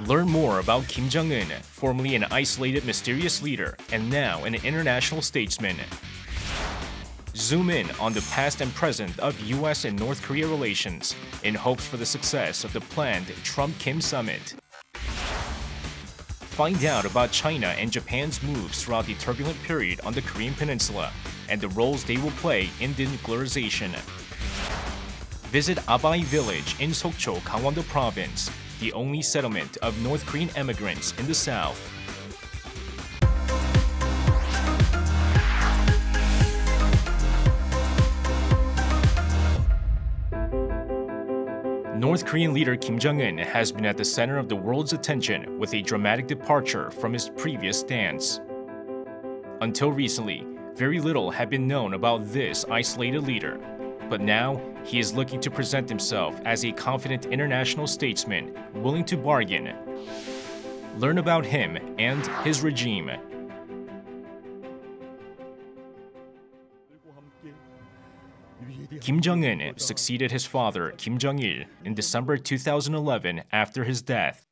Learn more about Kim Jong-un, formerly an isolated mysterious leader and now an international statesman. Zoom in on the past and present of US and North Korea relations in hopes for the success of the planned Trump-Kim summit. Find out about China and Japan's moves throughout the turbulent period on the Korean Peninsula and the roles they will play in denuclearization. Visit Abai village in Sokcho, Gangwon-do province, the only settlement of North Korean immigrants in the south. North Korean leader Kim Jong-un has been at the center of the world's attention with a dramatic departure from his previous stance. Until recently, very little had been known about this isolated leader, but now he is looking to present himself as a confident international statesman willing to bargain. Learn about him and his regime. Kim Jong-un succeeded his father, Kim Jong-il, in December 2011 after his death.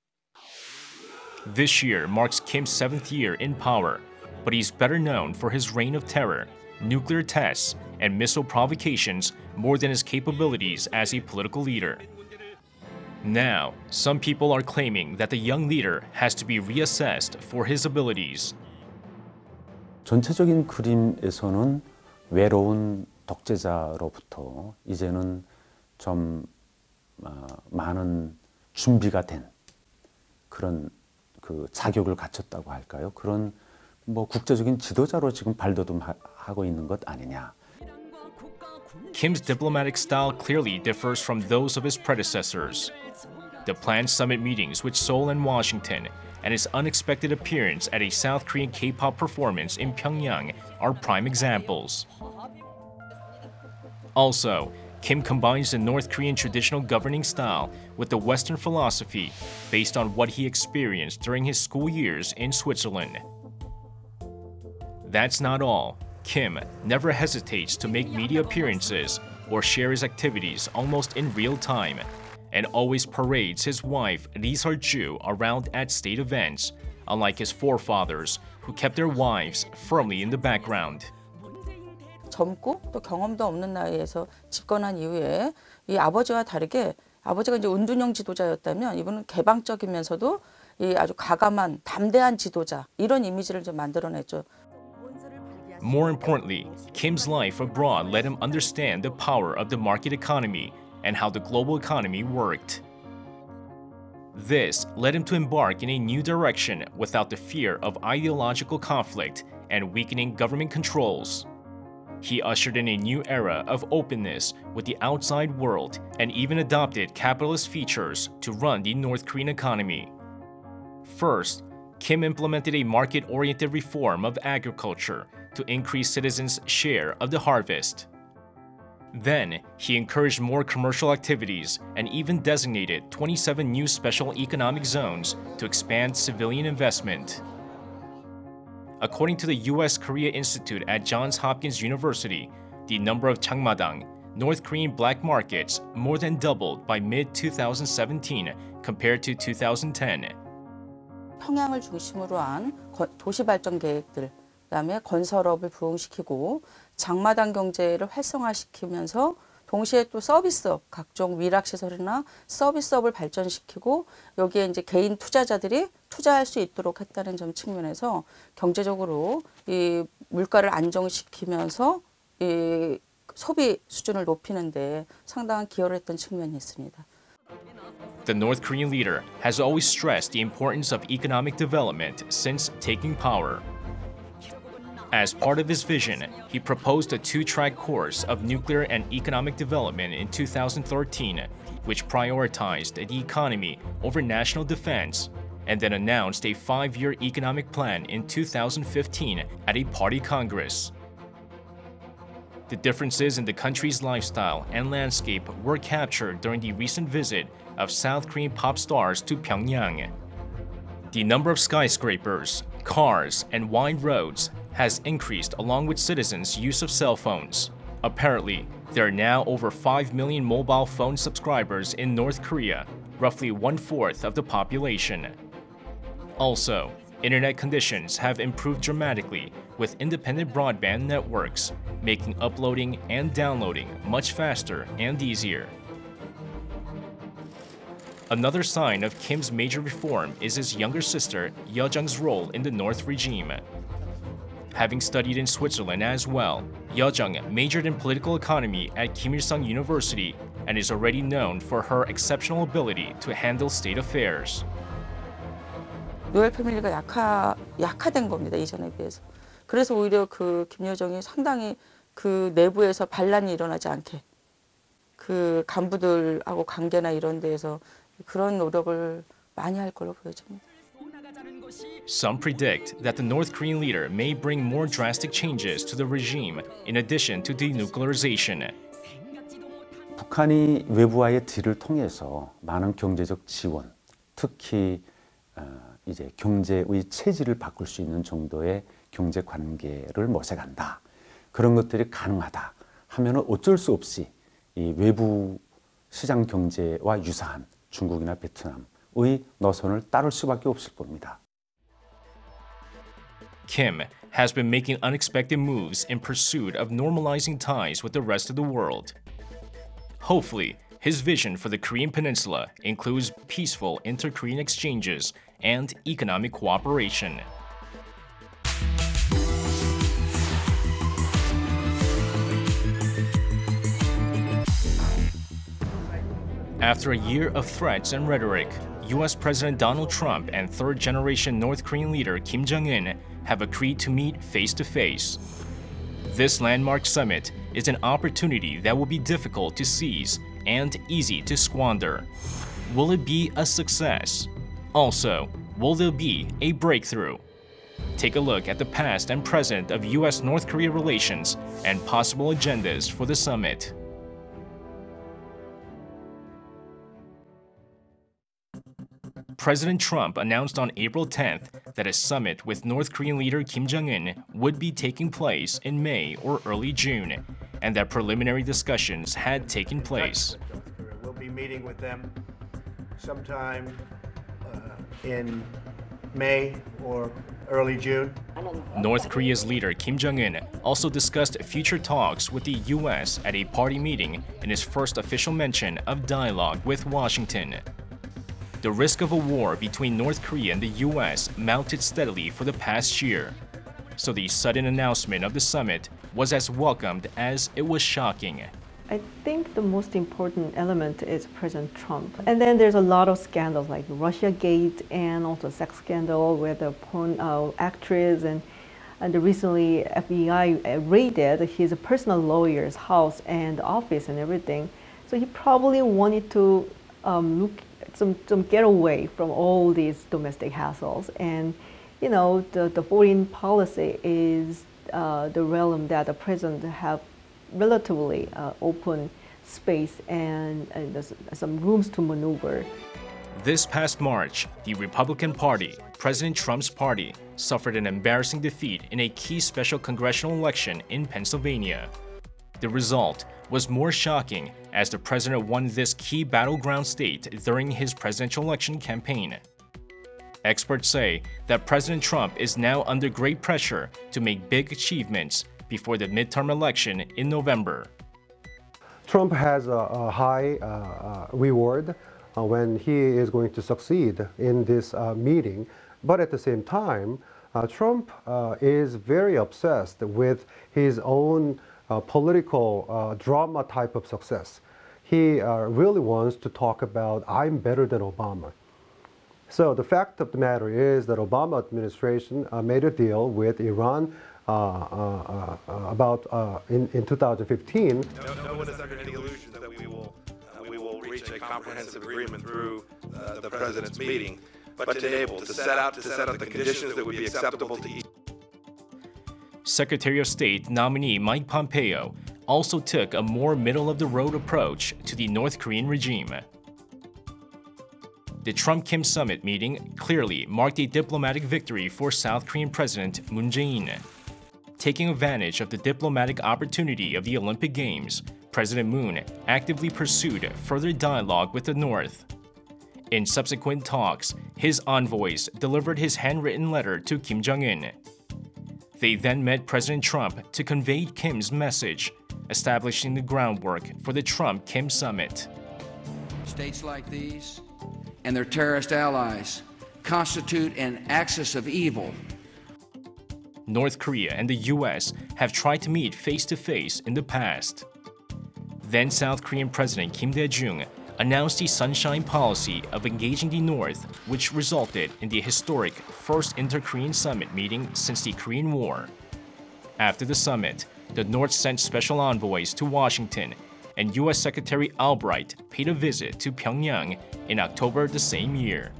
This year marks Kim's 7th year in power, but he's better known for his reign of terror, nuclear tests, and missile provocations more than his capabilities as a political leader. Now, some people are claiming that the young leader has to be reassessed for his abilities. 전체적인 그림에서는 외로운 독재자로부터 이제는 좀 많은 준비가 된 그런 자격을 갖췄다고 할까요? 그런 국제적인 지도자로 지금 발돋움하고 있는 것 아니냐. Kim's diplomatic style clearly differs from those of his predecessors. The planned summit meetings with Seoul and Washington and his unexpected appearance at a South Korean K-pop performance in Pyongyang are prime examples. Also, Kim combines the North Korean traditional governing style with the Western philosophy based on what he experienced during his school years in Switzerland. That's not all. Kim never hesitates to make media appearances or share his activities almost in real time, and always parades his wife Lee Seol-ju around at state events, unlike his forefathers who kept their wives firmly in the background. 젊고 또 경험도 없는 나이에서 집권한 이후에 이 아버지와 다르게 아버지가 이제 운둔형 지도자였다면 이분은 개방적이면서도 이 아주 과감한 담대한 지도자 이런 이미지를 좀 만들어냈죠. More importantly, Kim's life abroad let him understand the power of the market economy and how the global economy worked. This led him to embark in a new direction without the fear of ideological conflict and weakening government controls. He ushered in a new era of openness with the outside world and even adopted capitalist features to run the North Korean economy. First, Kim implemented a market-oriented reform of agriculture to increase citizens' share of the harvest. Then, he encouraged more commercial activities and even designated 27 new special economic zones to expand civilian investment. According to the U.S.-Korea Institute at Johns Hopkins University, the number of Changmadang, North Korean black markets, more than doubled by mid-2017 compared to 2010. 평양을 중심으로 한 도시 발전 계획들, 그다음에 건설업을 부흥시키고 장마당 경제를 활성화시키면서 동시에 또 서비스업, 각종 위락시설이나 서비스업을 발전시키고 여기에 이제 개인 투자자들이 투자할 수 있도록 했다는 점 측면에서 경제적으로 이 물가를 안정시키면서 이 소비 수준을 높이는 데 상당한 기여를 했던 측면이 있습니다. The North Korean leader has always stressed the importance of economic development since taking power. As part of his vision, he proposed a two-track course of nuclear and economic development in 2013, which prioritized the economy over national defense, and then announced a 5-year economic plan in 2015 at a party congress. The differences in the country's lifestyle and landscape were captured during the recent visit of South Korean pop stars to Pyongyang. The number of skyscrapers, cars, and wide roads has increased along with citizens' use of cell phones. Apparently, there are now over 5 million mobile phone subscribers in North Korea, roughly 1/4 of the population. Also, internet conditions have improved dramatically with independent broadband networks, making uploading and downloading much faster and easier. Another sign of Kim's major reform is his younger sister Yeojung's role in the North regime. Having studied in Switzerland as well, Yeojung majored in political economy at Kim Il-sung University and is already known for her exceptional ability to handle state affairs. 로열 패밀리가 약화된 겁니다. 이전에 비해서. 그래서 오히려 그 김여정이 상당히 그 내부에서 반란이 일어나지 않게 그 간부들하고 관계나 이런 데에서 그런 노력을 많이 할 걸로 보여집니다. Some predict that the North Korean leader may bring more drastic changes to the regime in addition to denuclearization. 북한이 외부와의 딜을 통해서 많은 경제적 지원, 특히 이제 경제의 체질을 바꿀 수 있는 정도의 경제 관계를 모색한다. 그런 것들이 가능하다 하면은 어쩔 수 없이 이 외부 시장 경제와 유사한 중국이나 베트남의 노선을 따를 수밖에 없을 겁니다. Kim has been making unexpected moves in pursuit of normalizing ties with the rest of the world. Hopefully, his vision for the Korean Peninsula includes peaceful inter-Korean exchanges and economic cooperation. After a year of threats and rhetoric, US President Donald Trump and third-generation North Korean leader Kim Jong-un have agreed to meet face-to-face. This landmark summit is an opportunity that will be difficult to seize and easy to squander. Will it be a success? Also, will there be a breakthrough? Take a look at the past and present of US-North Korea relations and possible agendas for the summit. President Trump announced on April 10th that a summit with North Korean leader Kim Jong-un would be taking place in May or early June, and that preliminary discussions had taken place. We'll be meeting with them sometime in May or early June. North Korea's leader Kim Jong-un also discussed future talks with the US at a party meeting in his first official mention of dialogue with Washington. The risk of a war between North Korea and the US mounted steadily for the past year, so the sudden announcement of the summit was as welcomed as it was shocking. I think the most important element is President Trump. And then there's a lot of scandals like Russiagate and also sex scandal with a porn actress, and recently FBI raided his personal lawyer's house and office and everything. So he probably wanted to get away from all these domestic hassles. And you know, the foreign policy is the realm that the president have relatively open space and there's some rooms to maneuver. This past March, the Republican Party, President Trump's party, suffered an embarrassing defeat in a key special congressional election in Pennsylvania. The result was more shocking as the president won this key battleground state during his presidential election campaign. Experts say that President Trump is now under great pressure to make big achievements before the midterm election in November. Trump has a high reward when he is going to succeed in this meeting, but at the same time, Trump is very obsessed with his own political drama type of success. He really wants to talk about, I'm better than Obama. So the fact of the matter is that Obama administration made a deal with Iran about in 2015. No one is under any illusion that we will reach a comprehensive agreement through the president's meeting, but to set out the conditions that would be acceptable to each. Secretary of State nominee Mike Pompeo also took a more middle-of-the-road approach to the North Korean regime. The Trump-Kim summit meeting clearly marked a diplomatic victory for South Korean President Moon Jae-in. Taking advantage of the diplomatic opportunity of the Olympic Games, President Moon actively pursued further dialogue with the North. In subsequent talks, his envoys delivered his handwritten letter to Kim Jong-un. They then met President Trump to convey Kim's message, establishing the groundwork for the Trump-Kim summit. States like these and their terrorist allies constitute an axis of evil. North Korea and the US have tried to meet face-to-face in the past. Then South Korean President Kim Dae-jung announced the Sunshine Policy of engaging the North, which resulted in the historic first inter-Korean summit meeting since the Korean War. After the summit, the North sent special envoys to Washington, and US Secretary Albright paid a visit to Pyongyang in October the same year.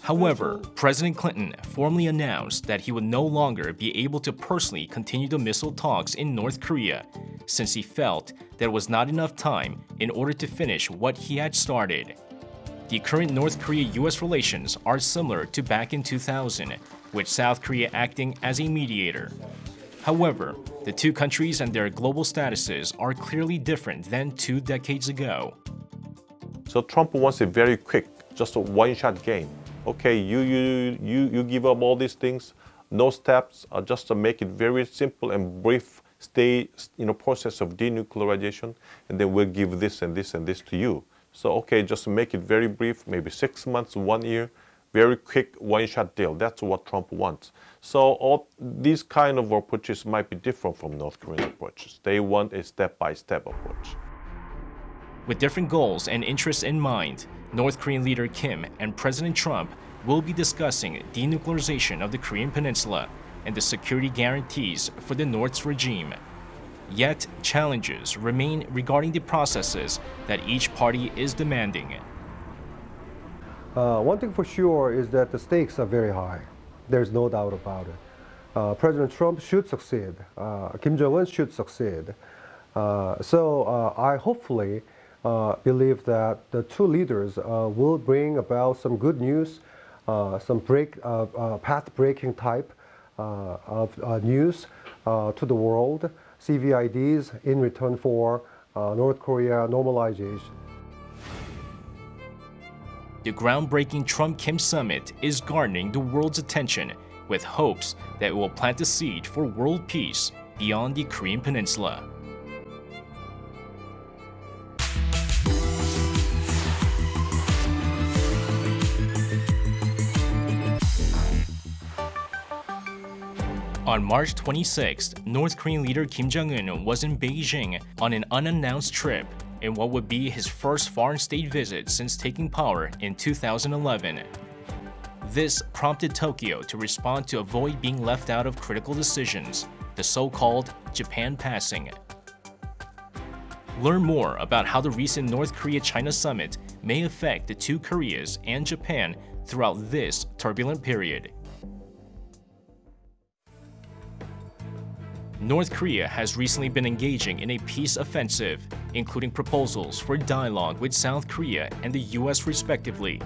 However, President Clinton formally announced that he would no longer be able to personally continue the missile talks in North Korea, since he felt there was not enough time in order to finish what he had started. The current North Korea-US relations are similar to back in 2000, with South Korea acting as a mediator. However, the two countries and their global statuses are clearly different than 2 decades ago. So Trump wants a very quick, just a one-shot game. Okay, you give up all these things, no steps, just to make it very simple and brief, stay in a process of denuclearization, and then we'll give this and this and this to you. So okay, just make it very brief, maybe 6 months, 1 year, very quick one-shot deal. That's what Trump wants. So all these kind of approaches might be different from North Korean approaches. They want a step-by-step approach. With different goals and interests in mind, North Korean leader Kim and President Trump will be discussing denuclearization of the Korean Peninsula and the security guarantees for the North's regime. Yet, challenges remain regarding the processes that each party is demanding. One thing for sure is that the stakes are very high. There's no doubt about it. President Trump should succeed. Kim Jong-un should succeed. So I hopefully believe that the two leaders will bring about some good news, some path-breaking type of news to the world, CVIDs in return for North Korea normalization. The groundbreaking Trump-Kim summit is garnering the world's attention with hopes that it will plant a seed for world peace beyond the Korean Peninsula. On March 26th, North Korean leader Kim Jong-un was in Beijing on an unannounced trip in what would be his first foreign state visit since taking power in 2011. This prompted Tokyo to respond to avoid being left out of critical decisions, the so-called Japan passing. Learn more about how the recent North Korea-China summit may affect the two Koreas and Japan throughout this turbulent period. North Korea has recently been engaging in a peace offensive, including proposals for dialogue with South Korea and the US respectively.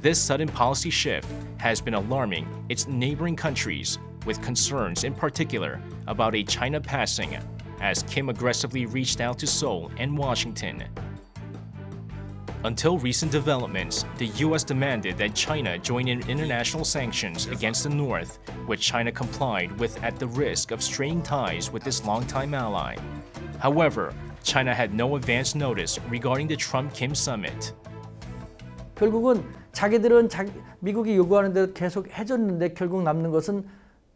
This sudden policy shift has been alarming its neighboring countries, with concerns in particular about a China passing, as Kim aggressively reached out to Seoul and Washington. Until recent developments, the US demanded that China join in international sanctions against the North, which China complied with at the risk of straining ties with this longtime ally. However, China had no advance notice regarding the Trump-Kim summit. 결국은 자기들은 미국이 요구하는 대로 계속 해줬는데 결국 남는 것은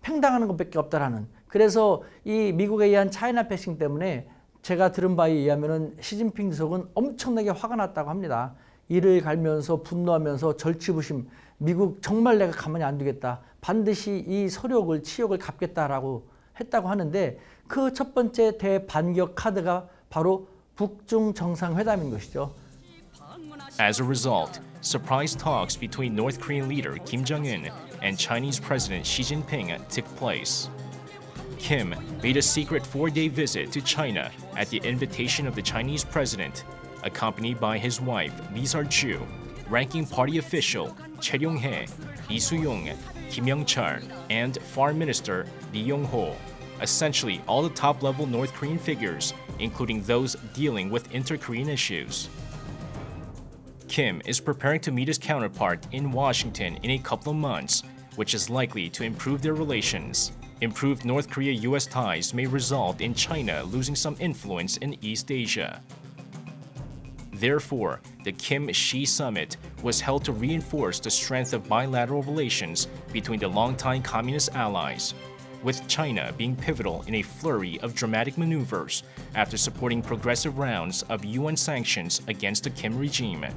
팽당하는 것밖에 없다라는. 그래서 이 미국에 의한 차이나 패싱 때문에 제가 들은 바에 의하면 시진핑 주석은 엄청나게 화가 났다고 합니다. 이를 갈면서 분노하면서 절치부심, 미국 정말 내가 가만히 안 두겠다. 반드시 이 서력을, 치욕을 갚겠다라고 했다고 하는데 그 첫 번째 대반격 카드가 바로 북중 정상회담인 것이죠. As a result, surprise talks between North Korean leader Kim Jong-un and Chinese President Xi Jinping took place. Kim made a secret 4-day visit to China at the invitation of the Chinese president, accompanied by his wife Lee Seo-ju, ranking party official Choi Ryong-hae, Lee Soo-yong, Kim Young-chul, and Foreign Minister Lee Yong-ho, essentially all the top-level North Korean figures, including those dealing with inter-Korean issues. Kim is preparing to meet his counterpart in Washington in a couple of months, which is likely to improve their relations. Improved North Korea-US ties may result in China losing some influence in East Asia. Therefore, the Kim-Xi summit was held to reinforce the strength of bilateral relations between the longtime communist allies, with China being pivotal in a flurry of dramatic maneuvers after supporting progressive rounds of UN sanctions against the Kim regime.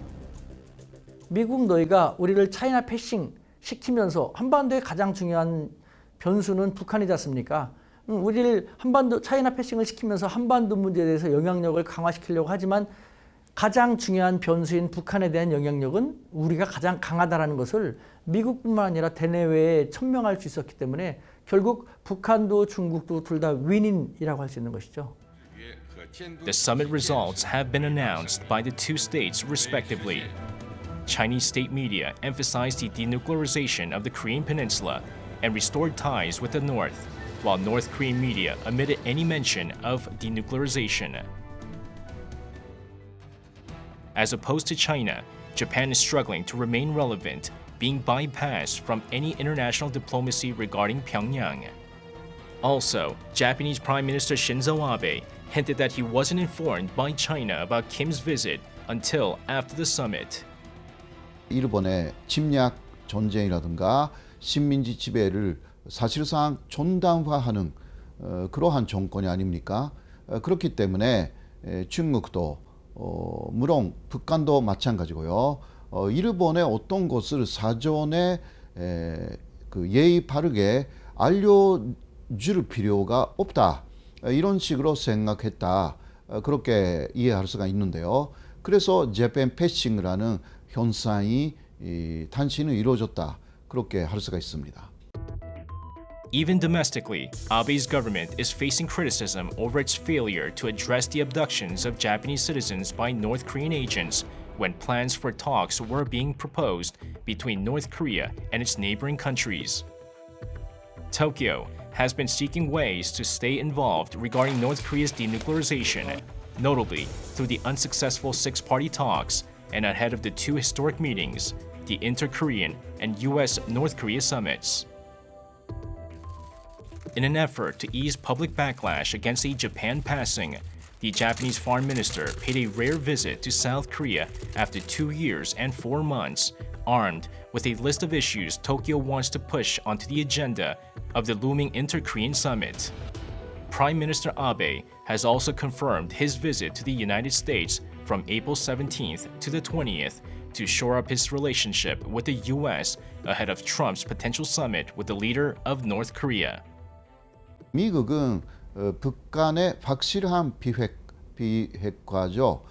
미국 너희가 우리를 차이나 패싱 시키면서 한반도의 가장 중요한 변수는 북한이지 않습니까? 우리를 차이나 패싱을 시키면서 한반도 문제에 대해서 영향력을 강화시키려고 하지만 가장 중요한 변수인 북한에 대한 영향력은 우리가 가장 강하다는 것을 미국뿐만 아니라 대내외에 천명할 수 있었기 때문에 결국 북한도 중국도 둘 다 윈인이라고 할 수 있는 것이죠. The summit results have been announced by the two states respectively. Chinese state media emphasized the denuclearization of the Korean Peninsula and restored ties with the North, while North Korean media omitted any mention of denuclearization. As opposed to China, Japan is struggling to remain relevant, being bypassed from any international diplomacy regarding Pyongyang. Also, Japanese Prime Minister Shinzo Abe hinted that he wasn't informed by China about Kim's visit until after the summit. 일본의 침략 전쟁이라든가 식민지 지배를 사실상 전담화하는 그러한 정권이 아닙니까? 그렇기 때문에 중국도 물론 북한도 마찬가지고요. 일본의 어떤 것을 사전에 예의 바르게 알려줄 필요가 없다. 이런 식으로 생각했다. 그렇게 이해할 수가 있는데요. 그래서 재팬 패싱이라는 현상이 단신은 이루어졌다. 그렇게 할 수가 있습니다. Even domestically, Abe's government is facing criticism over its failure to address the abductions of Japanese citizens by North Korean agents when plans for talks were being proposed between North Korea and its neighboring countries. Tokyo has been seeking ways to stay involved regarding North Korea's denuclearization, notably through the unsuccessful six-party talks and ahead of the two historic meetings, the Inter-Korean and US-North Korea summits. In an effort to ease public backlash against a Japan passing, the Japanese foreign minister paid a rare visit to South Korea after 2 years and 4 months, armed with a list of issues Tokyo wants to push onto the agenda of the looming Inter-Korean summit. Prime Minister Abe has also confirmed his visit to the United States from April 17th to the 20th to shore up his relationship with the US ahead of Trump's potential summit with the leader of North Korea. 미국은 북한의 확실한 비핵화죠.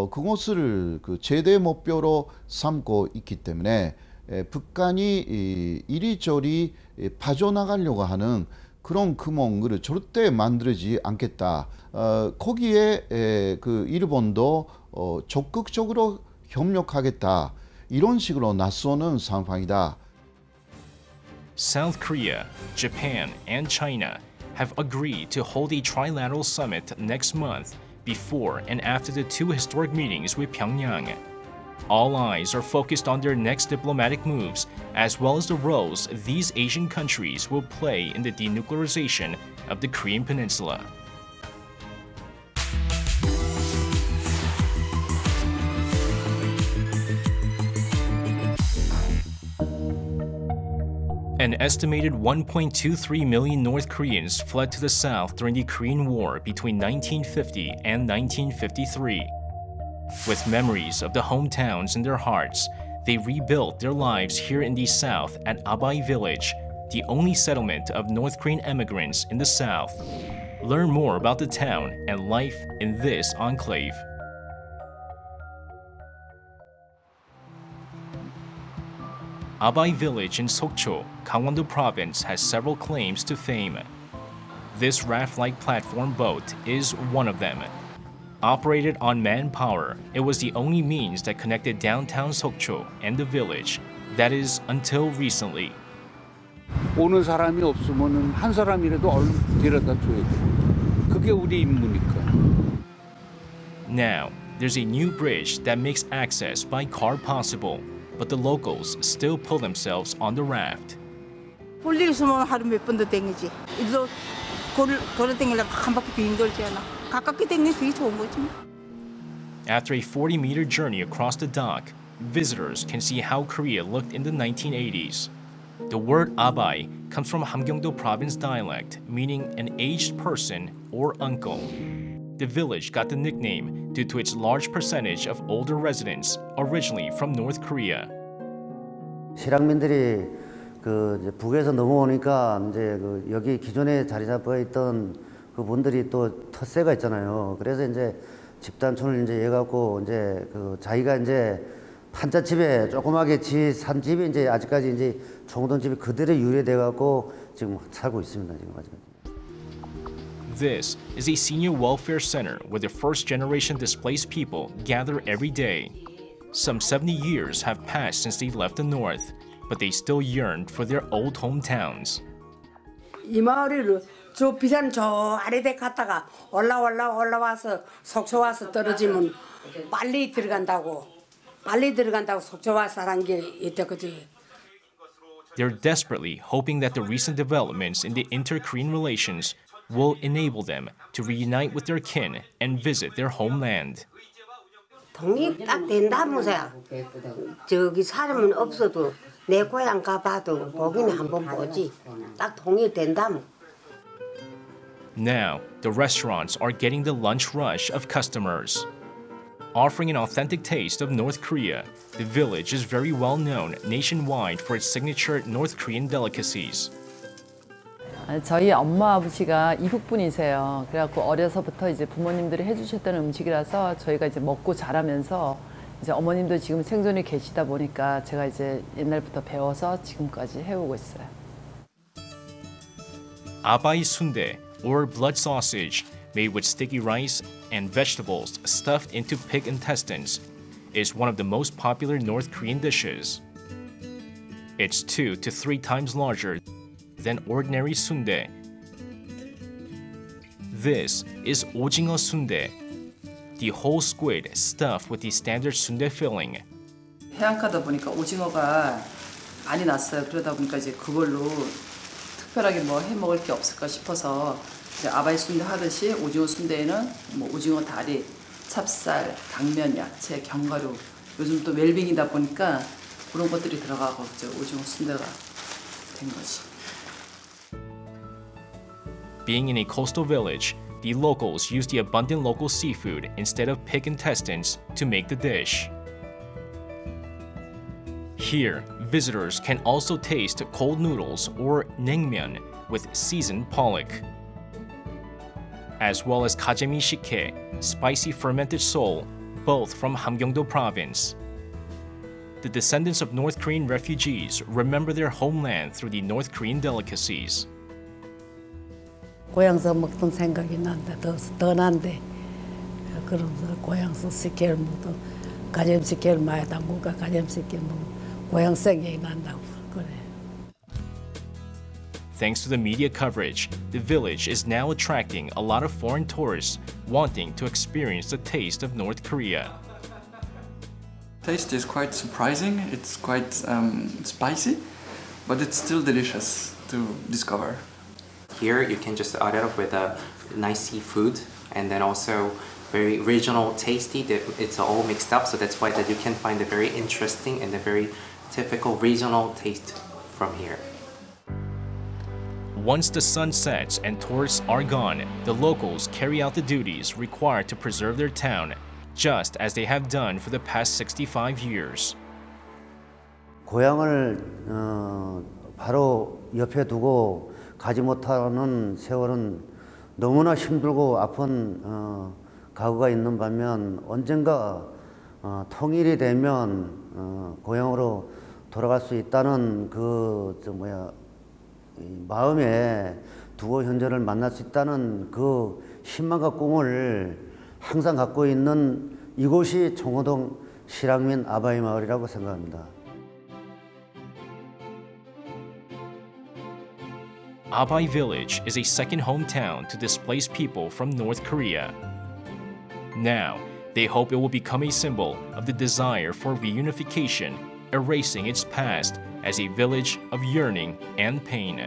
그것을 최대 목표로 삼고 있기 때문에 북한이 이리저리 빠져나가려고 하는 그런 구멍을 절대 만들지 않겠다. 거기에 일본도 적극적으로 협력하겠다. 이런 식으로 나서는 상황이다. South Korea, Japan, and China have agreed to hold a trilateral summit next month before and after the two historic meetings with Pyongyang. All eyes are focused on their next diplomatic moves, as well as the roles these Asian countries will play in the denuclearization of the Korean Peninsula. An estimated 1.23 million North Koreans fled to the south during the Korean War between 1950 and 1953. With memories of the hometowns in their hearts, they rebuilt their lives here in the south at Abai village, the only settlement of North Korean immigrants in the south. Learn more about the town and life in this enclave. Abai village in Sokcho, Gangwon-do province has several claims to fame. This raft-like platform boat is one of them. Operated on manpower, it was the only means that connected downtown Sokcho and the village, that is, until recently. 오는 사람이 없으면 한 사람이라도 얼른 데려다 줘야 돼. 그게 우리 임무니까. Now, there's a new bridge that makes access by car possible, but the locals still pull themselves on the raft. 볼 일 있으면 하루 몇 번도 댕기지. 일도 걸어 댕기려고 한 바퀴 더 힘들지 않아. 가깝게 댕기는 그게 좋은 거지. After a 40-meter journey across the dock, visitors can see how Korea looked in the 1980s. The word Abai comes from Hamgyongdo province dialect, meaning an aged person or uncle. The village got the nickname due to its large percentage of older residents, originally from North Korea. 실향민들이 이제 북에서 넘어오니까 이제 여기 기존에 자리 잡아 있던 그분들이 또 텃세가 있잖아요. 그래서 이제 집단촌을 이제 해갖고 이제 자기가 이제 판잣집에 조그맣게 산 집이 이제 아직까지 이제 종돈집이 그대로 유래돼갖고 지금 살고 있습니다. 지금 아직까지. This is a senior welfare center where the first-generation displaced people gather every day. Some 70 years have passed since they left the north, but they still yearn for their old hometowns. 이 마을을 저 비산 저 아래에 갔다가 올라와서 속초 와서 떨어지면 빨리 들어간다고 속초 와서 하는 게 이때까지. They're desperately hoping that the recent developments in the inter-Korean relations will enable them to reunite with their kin and visit their homeland. 독립 딱 된다면서요. 저기 사람은 없어도 내 고향 가봐도 보기는 한번 보지. 딱 독립된다면. Now, the restaurants are getting the lunch rush of customers. Offering an authentic taste of North Korea, the village is very well known nationwide for its signature North Korean delicacies. 저희 엄마 아버지가 이북분이세요. 그래갖고 어려서부터 이제 부모님들이 해주셨던 음식이라서 저희가 이제 먹고 자라면서 이제 어머님도 지금 생존이 계시다 보니까 제가 이제 옛날부터 배워서 지금까지 해오고 있어요. Abai sundae, or blood sausage, made with sticky rice and vegetables stuffed into pig intestines, is one of the most popular North Korean dishes. It's 2 to 3 times larger than ordinary sundae. This is ojingo sundae, the whole squid stuffed with the standard sundae filling. 해안가다 보니까 오징어가 많이 났어요. 그러다 보니까 이제 그걸로 특별하게 뭐 해 먹을 게 없을까 싶어서 이제 아바이 순대 하듯이 오징어 순대에는 뭐 오징어 다리, 찹쌀, 당면, 야채, 견과류, 요즘 또 웰빙이다 보니까 그런 것들이 들어가고 이제 오징어 순대가 된 거지. Being in a coastal village, the locals use the abundant local seafood instead of pig intestines to make the dish. Here, visitors can also taste cold noodles or naengmyeon with seasoned pollock, as well as gajemi shike, spicy fermented sole, both from Hamgyongdo province. The descendants of North Korean refugees remember their homeland through the North Korean delicacies. 고향서 먹던 생각이 난다. 더 난데. 그러면서 고향서 식혜를 먹던 가jem 식혜를 많이 담그니까 가jem 식혜 먹으면 고향 생각이 난다고 그래. Thanks to the media coverage, the village is now attracting a lot of foreign tourists wanting to experience the taste of North Korea. Taste is quite surprising. It's quite spicy, but it's still delicious to discover. Here you can just add it up with a nice seafood and then also very regional tasty. It's all mixed up, so that's why that you can find a very interesting and a very typical regional taste from here. Once the sun sets and tourists are gone, the locals carry out the duties required to preserve their town, just as they have done for the past 65 years. 고향을 바로 옆에 두고 가지 못하는 세월은 너무나 힘들고 아픈 과거가 있는 반면 언젠가 통일이 되면 고향으로 돌아갈 수 있다는 마음에 두고 현재를 만날 수 있다는 그 희망과 꿈을 항상 갖고 있는 이곳이 청호동 실향민 아바이 마을이라고 생각합니다. Abai Village is a second hometown to displaced people from North Korea. Now, They hope it will become a symbol of the desire for reunification, erasing its past as a village of yearning and pain.